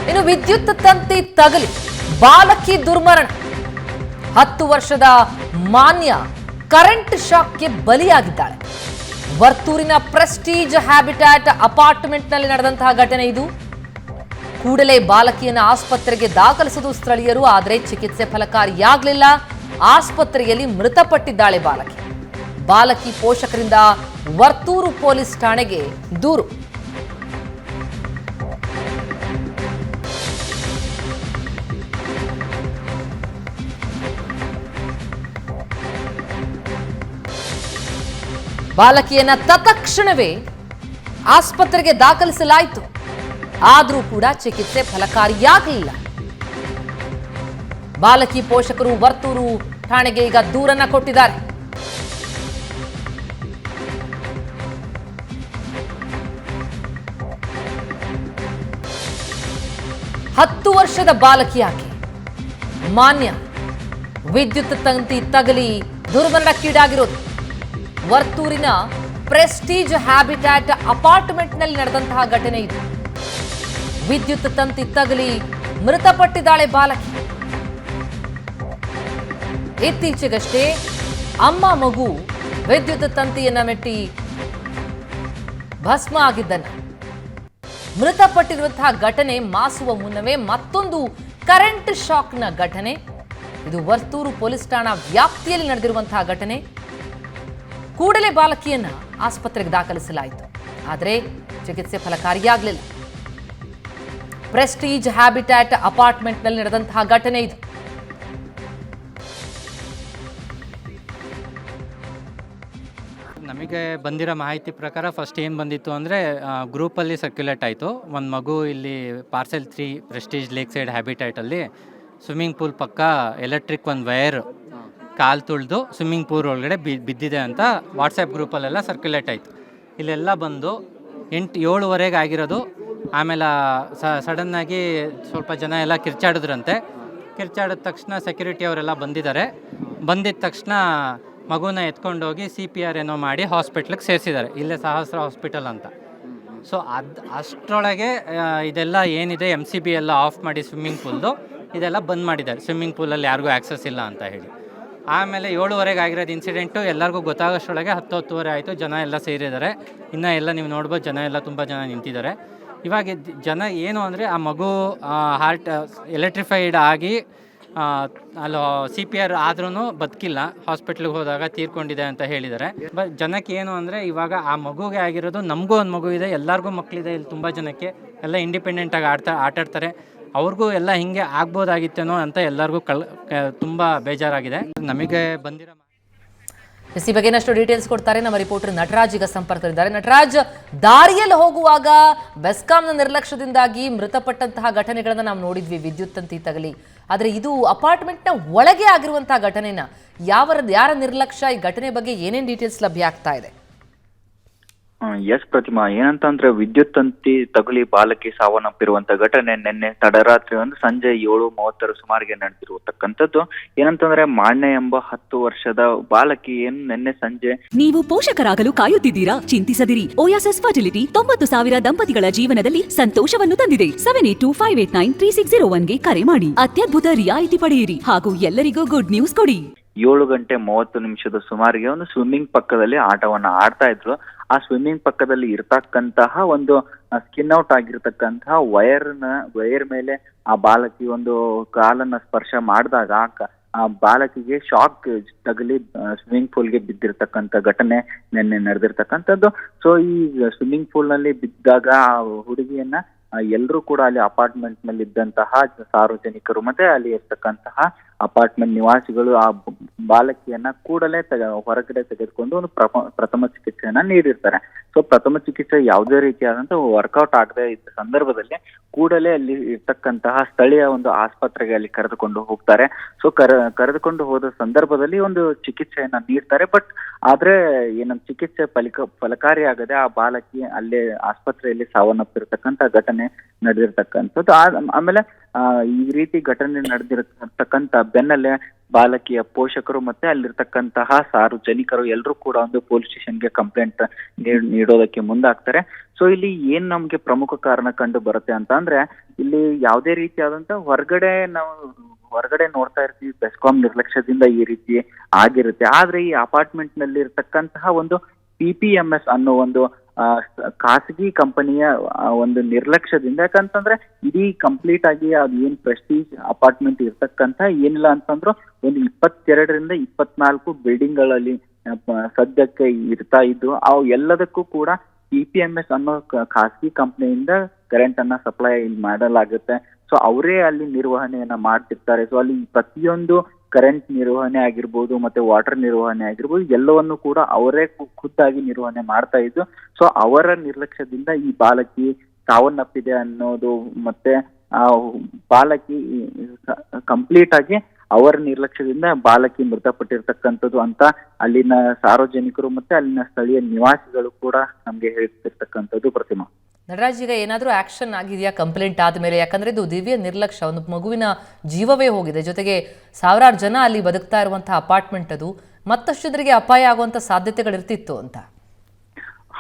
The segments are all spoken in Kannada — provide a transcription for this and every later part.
ಇನ್ನು ವಿದ್ಯುತ್ ತಂತಿ ತಗಲಿ ಬಾಲಕಿ ದುರ್ಮರಣ. 10 ವರ್ಷದ ಮಾನ್ಯ ಕರೆಂಟ್ ಶಾಕ್ಗೆ ಬಲಿಯಾಗಿದ್ದಾಳೆ. ವರ್ತೂರಿನ ಪ್ರೆಸ್ಟೀಜ್ ಹ್ಯಾಬಿಟ್ಯಾಟ್ ಅಪಾರ್ಟ್ಮೆಂಟ್ನಲ್ಲಿ ನಡೆದಂತಹ ಘಟನೆ ಇದು. ಕೂಡಲೇ ಬಾಲಕಿಯನ್ನು ಆಸ್ಪತ್ರೆಗೆ ದಾಖಲಿಸಿದ ಸ್ಥಳೀಯರು, ಆದರೆ ಚಿಕಿತ್ಸೆ ಫಲಕಾರಿಯಾಗಲಿಲ್ಲ. ಆಸ್ಪತ್ರೆಯಲ್ಲಿ ಮೃತಪಟ್ಟಿದ್ದಾಳೆ ಬಾಲಕಿ. ಬಾಲಕಿ ಪೋಷಕರಿಂದ ವರ್ತೂರು ಪೊಲೀಸ್ ಠಾಣೆಗೆ ದೂರು. ಬಾಲಕಿಯನ್ನ ತತ್ಕ್ಷಣವೇ ಆಸ್ಪತ್ರೆಗೆ ದಾಖಲಿಸಲಾಯಿತು. ಆದರೂ ಕೂಡ ಚಿಕಿತ್ಸೆ ಫಲಕಾರಿಯಾಗಲಿಲ್ಲ. ಬಾಲಕಿ ಪೋಷಕರು ವರ್ತೂರು ಠಾಣೆಗೆ ಈಗ ದೂರನ್ನ ಕೊಟ್ಟಿದ್ದಾರೆ. ಹತ್ತು ವರ್ಷದ ಬಾಲಕಿ ಆಕೆ ಮಾನ್ಯ ವಿದ್ಯುತ್ ತಂತಿ ತಗಲಿ ದುರ್ಮರಣಕ್ಕೀಡಾಗಿರೋದು. ವರ್ತೂರಿನ ಪ್ರೆಸ್ಟೀಜ್ ಹ್ಯಾಬಿಟ್ಯಾಟ್ ಅಪಾರ್ಟ್ಮೆಂಟ್ನಲ್ಲಿ ನಡೆದಂತಹ ಘಟನೆ ಇದು. ವಿದ್ಯುತ್ ತಂತಿ ತಗಲಿ ಮೃತಪಟ್ಟಿದ್ದಾಳೆ ಬಾಲಕಿ. ಇತ್ತೀಚೆಗಷ್ಟೇ ಅಮ್ಮ ಮಗು ವಿದ್ಯುತ್ ತಂತಿಯನ್ನ ಮೆಟ್ಟಿ ಭಸ್ಮ ಆಗಿದ್ದನ್ನ ಮೃತಪಟ್ಟಿರುವಂತಹ ಘಟನೆ ಮಾಸುವ ಮುನ್ನವೇ ಮತ್ತೊಂದು ಕರೆಂಟ್ ಶಾಕ್ನ ಘಟನೆ ಇದು. ವರ್ತೂರು ಪೊಲೀಸ್ ಠಾಣಾ ವ್ಯಾಪ್ತಿಯಲ್ಲಿ ನಡೆದಿರುವಂತಹ ಘಟನೆ. ಕೂಡಲೇ ಬಾಲಕಿಯನ್ನ ಆಸ್ಪತ್ರೆಗೆ ದಾಖಲಿಸಲಾಯಿತು, ಆದರೆ ಚಿಕಿತ್ಸೆ ಫಲಕಾರಿಯಾಗಲಿಲ್ಲ. ಪ್ರೆಸ್ಟೀಜ್ ಹ್ಯಾಬಿಟ್ಯಾಟ್ ಅಪಾರ್ಟ್ಮೆಂಟ್ನಲ್ಲಿ ನಡೆದಂತಹ ಘಟನೆ ಇದು. ನಮಗೆ ಬಂದಿರೋ ಮಾಹಿತಿ ಪ್ರಕಾರ ಫಸ್ಟ್ ಏನು ಬಂದಿತ್ತು ಅಂದರೆ ಗ್ರೂಪಲ್ಲಿ ಸರ್ಕ್ಯುಲೇಟ್ ಆಯಿತು. ಒಂದು ಮಗು ಇಲ್ಲಿ ಪಾರ್ಸೆಲ್ 3 ಪ್ರೆಸ್ಟೀಜ್ ಲೇಕ್ ಸೈಡ್ ಹ್ಯಾಬಿಟ್ಯಾಟಲ್ಲಿ ಸ್ವಿಮ್ಮಿಂಗ್ ಪೂಲ್ ಪಕ್ಕ ಎಲೆಕ್ಟ್ರಿಕ್ ಒಂದು ವೈರ್ ಕಾಲು ತುಳಿದು ಸ್ವಿಮ್ಮಿಂಗ್ ಪೂಲ್ ಒಳಗಡೆ ಬಿದ್ದಿದೆ ಅಂತ ವಾಟ್ಸಪ್ ಗ್ರೂಪಲ್ಲೆಲ್ಲ ಸರ್ಕ್ಯುಲೇಟ್ ಆಯಿತು. ಇಲ್ಲೆಲ್ಲ ಬಂದು 7:30 ಆಗಿರೋದು. ಆಮೇಲೆ ಸಡನ್ನಾಗಿ ಸ್ವಲ್ಪ ಜನ ಎಲ್ಲ ಕಿರ್ಚಾಡಿದ್ರಂತೆ. ಕಿರ್ಚಾಡಿದ ತಕ್ಷಣ ಸೆಕ್ಯೂರಿಟಿ ಅವರೆಲ್ಲ ಬಂದಿದ್ದಾರೆ. ಬಂದಿದ್ದ ತಕ್ಷಣ ಮಗುನ ಎತ್ಕೊಂಡೋಗಿ CPR ಏನೋ ಮಾಡಿ ಹಾಸ್ಪಿಟ್ಲಿಗೆ ಸೇರಿಸಿದ್ದಾರೆ. ಇಲ್ಲೇ ಸಹಸ್ರ ಹಾಸ್ಪಿಟಲ್ ಅಂತ. ಸೊ ಅಷ್ಟರೊಳಗೆ ಇದೆಲ್ಲ ಏನಿದೆ MCB ಎಲ್ಲ ಆಫ್ ಮಾಡಿ ಸ್ವಿಮ್ಮಿಂಗ್ ಪೂಲ್ದು ಇದೆಲ್ಲ ಬಂದ್ ಮಾಡಿದ್ದಾರೆ. ಸ್ವಿಮ್ಮಿಂಗ್ ಪೂಲಲ್ಲಿ ಯಾರಿಗೂ ಆ್ಯಕ್ಸಸ್ ಇಲ್ಲ ಅಂತ ಹೇಳಿ. ಆಮೇಲೆ 7:30 ಆಗಿರೋದು ಇನ್ಸಿಡೆಂಟು ಎಲ್ಲರಿಗೂ ಗೊತ್ತಾಗೋಷ್ಟರೊಳಗೆ 10-10:30 ಆಯಿತು. ಜನ ಎಲ್ಲ ಸೇರಿದ್ದಾರೆ. ಇನ್ನೂ ಎಲ್ಲ ನೀವು ನೋಡ್ಬೋದು, ಜನ ಎಲ್ಲ ತುಂಬ ಜನ ನಿಂತಿದ್ದಾರೆ. ಇವಾಗ ಜನ ಏನು ಅಂದರೆ ಆ ಮಗು ಹಾರ್ಟ್ ಎಲೆಕ್ಟ್ರಿಫೈಡ್ ಆಗಿ ಅಲ್ಲಿ CPR ಆದ್ರೂ ಬದುಕಿಲ್ಲ, ಹಾಸ್ಪಿಟ್ಲಿಗೆ ಹೋದಾಗ ತೀರ್ಕೊಂಡಿದೆ ಅಂತ ಹೇಳಿದ್ದಾರೆ. ಬಟ್ ಜನಕ್ಕೆ ಏನು ಅಂದರೆ ಇವಾಗ ಆ ಮಗುಗೆ ಆಗಿರೋದು, ನಮಗೂ ಒಂದು ಮಗು ಇದೆ, ಎಲ್ಲರಿಗೂ ಮಕ್ಕಳಿದೆ ಇಲ್ಲಿ ತುಂಬ ಜನಕ್ಕೆ, ಎಲ್ಲ ಇಂಡಿಪೆಂಡೆಂಟಾಗಿ ಆಟಾಡ್ತಾರೆ. ಅವ್ರಿಗೂ ಎಲ್ಲ ಹಿಂಗೆ ಆಗ್ಬೋದಾಗಿತ್ತೇನೋ ಅಂತ ಎಲ್ಲರಿಗೂ ತುಂಬ ಬೇಜಾರಾಗಿದೆ. ನಮಗೆ ಬಂದಿರೋ ಈ ಬಗ್ಗೆ ಇನ್ನಷ್ಟು ಡೀಟೇಲ್ಸ್ ಕೊಡ್ತಾರೆ ನಮ್ಮ ರಿಪೋರ್ಟರ್ ನಟರಾಜ್ ಈಗ ಸಂಪರ್ಕದಲ್ಲಿದ್ದಾರೆ. ನಟರಾಜ್, ದಾರಿಯಲ್ಲಿ ಹೋಗುವಾಗ ಬೆಸ್ಕಾಂನ ನಿರ್ಲಕ್ಷ್ಯದಿಂದಾಗಿ ಮೃತಪಟ್ಟಂತಹ ಘಟನೆಗಳನ್ನ ನಾವು ನೋಡಿದ್ವಿ, ವಿದ್ಯುತ್ ತಂತಿ ತಗಲಿ. ಆದರೆ ಇದು ಅಪಾರ್ಟ್ಮೆಂಟ್ನ ಒಳಗೆ ಆಗಿರುವಂತಹ ಘಟನೆನ ಯಾರ ನಿರ್ಲಕ್ಷ್ಯ, ಈ ಘಟನೆ ಬಗ್ಗೆ ಏನೇನು ಡೀಟೇಲ್ಸ್ ಲಭ್ಯ ಆಗ್ತಾ ಇದೆ? ಎಸ್ ಪ್ರತಿಮಾ, ಏನಂತಂದ್ರೆ ವಿದ್ಯುತ್ ತಂತಿ ತಗುಲಿ ಬಾಲಕಿ ಸಾವನ್ನಪ್ಪಿರುವಂತ ಘಟನೆ ನಿನ್ನೆ ತಡರಾತ್ರಿ ಸಂಜೆ 7:30 ಸುಮಾರಿಗೆ ನಡೆದಿರುವತಕ್ಕಂಥದ್ದು. ಏನಂತಂದ್ರೆ ಮಾನ್ಯ ಎಂಬ 10 ವರ್ಷದ ಬಾಲಕಿ ನಿನ್ನೆ ಸಂಜೆ. ನೀವು ಪೋಷಕರಾಗಲು ಕಾಯುತ್ತಿದ್ದೀರಾ? ಚಿಂತಿಸದಿರಿ. ಓಯಾಸಿಸ್ ಫರ್ಟಿಲಿಟಿ 90,000 ದಂಪತಿಗಳ ಜೀವನದಲ್ಲಿ ಸಂತೋಷವನ್ನು ತಂದಿದೆ. 7825893601ಗೆ ಕರೆ ಮಾಡಿ ಅತ್ಯದ್ಭುತ ರಿಯಾಯಿತಿ ಪಡೆಯಿರಿ ಹಾಗೂ ಎಲ್ಲರಿಗೂ ಗುಡ್ ನ್ಯೂಸ್ ಕೊಡಿ. 7:30 ಸುಮಾರಿಗೆ ಒಂದು ಸ್ವಿಮ್ಮಿಂಗ್ ಪಕ್ಕದಲ್ಲಿ ಆಟವನ್ನ ಆಡ್ತಾ ಇದ್ರು. ಆ ಸ್ವಿಮ್ಮಿಂಗ್ ಪಕ್ಕದಲ್ಲಿ ಇರ್ತಕ್ಕಂತಹ ಒಂದು ಸ್ಕಿನ್ ಔಟ್ ಆಗಿರ್ತಕ್ಕಂತಹ ವೈರ್ ಮೇಲೆ ಆ ಬಾಲಕಿ ಒಂದು ಕಾಲನ್ನ ಸ್ಪರ್ಶ ಮಾಡಿದಾಗ ಆ ಬಾಲಕಿಗೆ ಶಾಕ್ ತಗಲಿ ಸ್ವಿಮ್ಮಿಂಗ್ ಪೂಲ್ಗೆ ಬಿದ್ದಿರ್ತಕ್ಕಂಥ ಘಟನೆ ನಿನ್ನೆ ನಡೆದಿರ್ತಕ್ಕಂಥದ್ದು. ಸೊ ಈ ಸ್ವಿಮ್ಮಿಂಗ್ ಪೂಲ್ ನಲ್ಲಿ ಬಿದ್ದಾಗ ಆ ಹುಡುಗಿಯನ್ನ ಎಲ್ಲರೂ ಕೂಡ ಅಲ್ಲಿ ಅಪಾರ್ಟ್ಮೆಂಟ್ ನಲ್ಲಿ ಇದ್ದಂತಹ ಸಾರ್ವಜನಿಕರು ಮತ್ತೆ ಅಲ್ಲಿ ಇರ್ತಕ್ಕಂತಹ ಅಪಾರ್ಟ್ಮೆಂಟ್ ನಿವಾಸಿಗಳು ಆ ಬಾಲಕಿಯನ್ನ ಕೂಡಲೇ ಹೊರಗಡೆ ತೆಗೆದುಕೊಂಡು ಒಂದು ಪ್ರಥಮ ಚಿಕಿತ್ಸೆಯನ್ನ ನೀಡಿರ್ತಾರೆ. ಸೊ ಪ್ರಥಮ ಚಿಕಿತ್ಸೆ ಯಾವುದೇ ರೀತಿಯಾದಂತಹ ವರ್ಕೌಟ್ ಆಗದೆ ಇದ್ದ ಸಂದರ್ಭದಲ್ಲಿ ಕೂಡಲೇ ಅಲ್ಲಿ ಇರ್ತಕ್ಕಂತಹ ಸ್ಥಳೀಯ ಒಂದು ಆಸ್ಪತ್ರೆಗೆ ಅಲ್ಲಿ ಕರೆದುಕೊಂಡು ಹೋಗ್ತಾರೆ. ಸೊ ಕರೆದುಕೊಂಡು ಹೋದ ಸಂದರ್ಭದಲ್ಲಿ ಒಂದು ಚಿಕಿತ್ಸೆಯನ್ನ ನೀಡ್ತಾರೆ. ಬಟ್ ಆದ್ರೆ ಏನಂತ ಚಿಕಿತ್ಸೆ ಫಲಕಾರಿಯಾಗದೆ ಆ ಬಾಲಕಿ ಅಲ್ಲೇ ಆಸ್ಪತ್ರೆಯಲ್ಲಿ ಸಾವನ್ನಪ್ಪಿರ್ತಕ್ಕಂಥ ಘಟನೆ ನಡೆದಿರ್ತಕ್ಕಂಥದ್ದು. ಆಮೇಲೆ ಈ ರೀತಿ ಘಟನೆ ನಡೆದಿರತಕ್ಕಂಥ ಬೆನ್ನಲ್ಲೇ ಬಾಲಕಿಯ ಪೋಷಕರು ಮತ್ತೆ ಅಲ್ಲಿರ್ತಕ್ಕಂತಹ ಸಾರ್ವಜನಿಕರು ಎಲ್ಲರೂ ಕೂಡ ಒಂದು ಪೊಲೀಸ್ ಸ್ಟೇಷನ್ಗೆ ಕಂಪ್ಲೇಂಟ್ ನೀಡೋದಕ್ಕೆ ಮುಂದಾಗ್ತಾರೆ. ಸೊ ಇಲ್ಲಿ ಏನ್ ನಮ್ಗೆ ಪ್ರಮುಖ ಕಾರಣ ಕಂಡು ಬರುತ್ತೆ ಅಂತ ಅಂದ್ರೆ, ಇಲ್ಲಿ ಯಾವುದೇ ರೀತಿಯಾದಂತ ಹೊರಗಡೆ ನೋಡ್ತಾ ಇರ್ತೀವಿ ಬೆಸ್ಕಾಂ ನಿರ್ಲಕ್ಷ್ಯದಿಂದ ಈ ರೀತಿ ಆಗಿರುತ್ತೆ. ಆದ್ರೆ ಈ ಅಪಾರ್ಟ್ಮೆಂಟ್ ನಲ್ಲಿ ಇರ್ತಕ್ಕಂತಹ ಒಂದು PPMS ಅನ್ನೋ ಒಂದು ಖಾಸಗಿ ಕಂಪನಿಯ ಒಂದು ನಿರ್ಲಕ್ಷ್ಯದಿಂದ, ಯಾಕಂತಂದ್ರೆ ಇಡೀ ಕಂಪ್ಲೀಟ್ ಆಗಿ ಅದು ಏನ್ ಪ್ರೆಸ್ಟೀಜ್ ಅಪಾರ್ಟ್ಮೆಂಟ್ ಇರ್ತಕ್ಕಂತ ಏನಿಲ್ಲ ಅಂತಂದ್ರು ಒಂದು 22ರಿಂದ 24 ಬಿಲ್ಡಿಂಗ್ ಗಳಲ್ಲಿ ಸದ್ಯಕ್ಕೆ ಇರ್ತಾ ಇದ್ದು, ಅವು ಎಲ್ಲದಕ್ಕೂ ಕೂಡ PPMS ಅನ್ನೋ ಖಾಸಗಿ ಕಂಪನಿಯಿಂದ ಕರೆಂಟ್ ಅನ್ನ ಸಪ್ಲೈ ಮಾಡಲಾಗುತ್ತೆ. ಸೊ ಅವರೇ ಅಲ್ಲಿ ನಿರ್ವಹಣೆಯನ್ನ ಮಾಡ್ತಿರ್ತಾರೆ. ಸೊ ಅಲ್ಲಿ ಪ್ರತಿಯೊಂದು ಕರೆಂಟ್ ನಿರ್ವಹಣೆ ಆಗಿರ್ಬೋದು ಮತ್ತೆ ವಾಟರ್ ನಿರ್ವಹಣೆ ಆಗಿರ್ಬೋದು ಎಲ್ಲವನ್ನು ಕೂಡ ಅವರೇ ಖುದ್ದಾಗಿ ನಿರ್ವಹಣೆ ಮಾಡ್ತಾ ಇದ್ದು, ಸೊ ಅವರ ನಿರ್ಲಕ್ಷ್ಯದಿಂದ ಈ ಬಾಲಕಿ ಸಾವನ್ನಪ್ಪಿದೆ ಅನ್ನೋದು ಮತ್ತೆ ಬಾಲಕಿ ಕಂಪ್ಲೀಟ್ ಆಗಿ ಅವರ ನಿರ್ಲಕ್ಷ್ಯದಿಂದ ಬಾಲಕಿ ಮೃತಪಟ್ಟಿರ್ತಕ್ಕಂಥದ್ದು ಅಂತ ಅಲ್ಲಿನ ಸಾರ್ವಜನಿಕರು ಮತ್ತೆ ಅಲ್ಲಿನ ಸ್ಥಳೀಯ ನಿವಾಸಿಗಳು ಕೂಡ ನಮ್ಗೆ ಹೇಳ್ತಿರ್ತಕ್ಕಂಥದ್ದು. ಪ್ರತಿಮಾ, ನಟರಾಜ್, ಈಗ ಏನಾದರೂ ಆಕ್ಷನ್ ಆಗಿದೆಯಾ ಕಂಪ್ಲೇಂಟ್ ಆದಮೇಲೆ? ಯಾಕಂದ್ರೆ ಇದು ದಿವ್ಯ ನಿರ್ಲಕ್ಷ್ಯ, ಒಂದು ಮಗುವಿನ ಜೀವವೇ ಹೋಗಿದೆ, ಜೊತೆಗೆ ಸಾವಿರಾರು ಜನ ಅಲ್ಲಿ ಬದುಕ್ತಾ ಇರುವಂತಹ ಅಪಾರ್ಟ್ಮೆಂಟ್, ಅದು ಮತ್ತಷ್ಟು ಜನರಿಗೆ ಅಪಾಯ ಆಗುವಂತ ಸಾಧ್ಯತೆಗಳಿರ್ತಿತ್ತು ಅಂತ.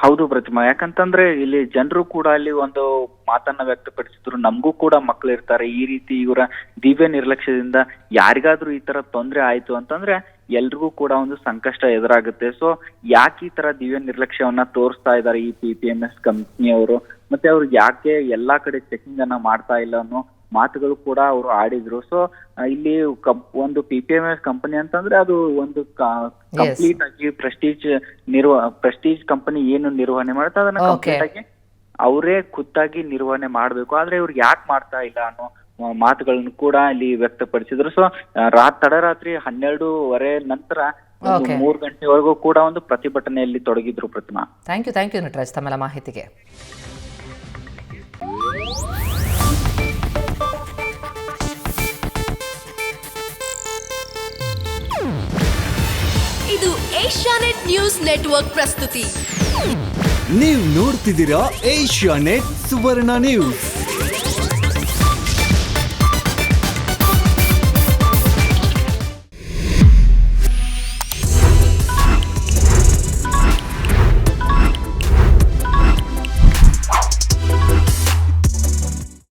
ಹೌದು ಪ್ರತಿಮಾ, ಯಾಕಂತಂದ್ರೆ ಇಲ್ಲಿ ಜನರು ಕೂಡ ಅಲ್ಲಿ ಒಂದು ಮಾತನ್ನ ವ್ಯಕ್ತಪಡಿಸಿದ್ರು, ನಮಗೂ ಕೂಡ ಮಕ್ಕಳು ಇರ್ತಾರೆ, ಈ ರೀತಿ ಇವರ ದಿವ್ಯ ನಿರ್ಲಕ್ಷ್ಯದಿಂದ ಯಾರಿಗಾದ್ರೂ ಈ ತರ ತೊಂದರೆ ಆಯ್ತು ಅಂತಂದ್ರೆ ಎಲ್ರಿಗೂ ಕೂಡ ಒಂದು ಸಂಕಷ್ಟ ಎದುರಾಗುತ್ತೆ. ಸೊ ಯಾಕೆ ಈ ತರ ದಿವ್ಯ ನಿರ್ಲಕ್ಷ್ಯವನ್ನ ತೋರಿಸ್ತಾ ಇದ್ದಾರೆ ಈ PPMS ಕಂಪ್ನಿಯವರು, ಮತ್ತೆ ಅವ್ರು ಯಾಕೆ ಎಲ್ಲಾ ಕಡೆ ಚೆಕಿಂಗ್ ಅನ್ನ ಮಾಡ್ತಾ ಇಲ್ಲ ಅನ್ನೋ ಮಾತುಗಳು ಕೂಡ ಅವರು ಆಡಿದ್ರು. ಸೊ ಇಲ್ಲಿ ಒಂದು PPMS ಕಂಪನಿ ಅಂತಂದ್ರೆ ಅದು ಒಂದು ಕಂಪ್ಲೀಟ್ ಆಗಿ ಪ್ರೆಸ್ಟೀಜ್ ಕಂಪನಿ ಏನು ನಿರ್ವಹಣೆ ಮಾಡುತ್ತೆ ಅದನ್ನ ಕಂಪ್ಲೀಟ್ ಆಗಿ ಅವರೇ ಖುದ್ದಾಗಿ ನಿರ್ವಹಣೆ ಮಾಡ್ಬೇಕು. ಆದ್ರೆ ಇವ್ರು ಯಾಕೆ ಮಾಡ್ತಾ ಇಲ್ಲ ಅನ್ನೋ ಮಾತುಗಳನ್ನು ಕೂಡ ಇಲ್ಲಿ ವ್ಯಕ್ತಪಡಿಸಿದ್ರು. ಸೊ ತಡರಾತ್ರಿ 12:30 ನಂತರ 3 ಗಂಟೆವರೆಗೂ ಕೂಡ ಒಂದು ಪ್ರತಿಭಟನೆಯಲ್ಲಿ ತೊಡಗಿದ್ರು. ಪ್ರತಿಮಾ, ಥ್ಯಾಂಕ್ ಯು ನಟರಾಜ್ ತಮ್ಮೆಲ್ಲ ಮಾಹಿತಿಗೆ. ಇದು ಏಷ್ಯಾನೆಟ್ ನ್ಯೂಸ್ ನೆಟ್ವರ್ಕ್ ಪ್ರಸ್ತುತಿ. ನೀವು ನೋಡ್ತಿದ್ದೀರಾ ಏಷ್ಯಾನೆಟ್ ಸುವರ್ಣ ನ್ಯೂಸ್.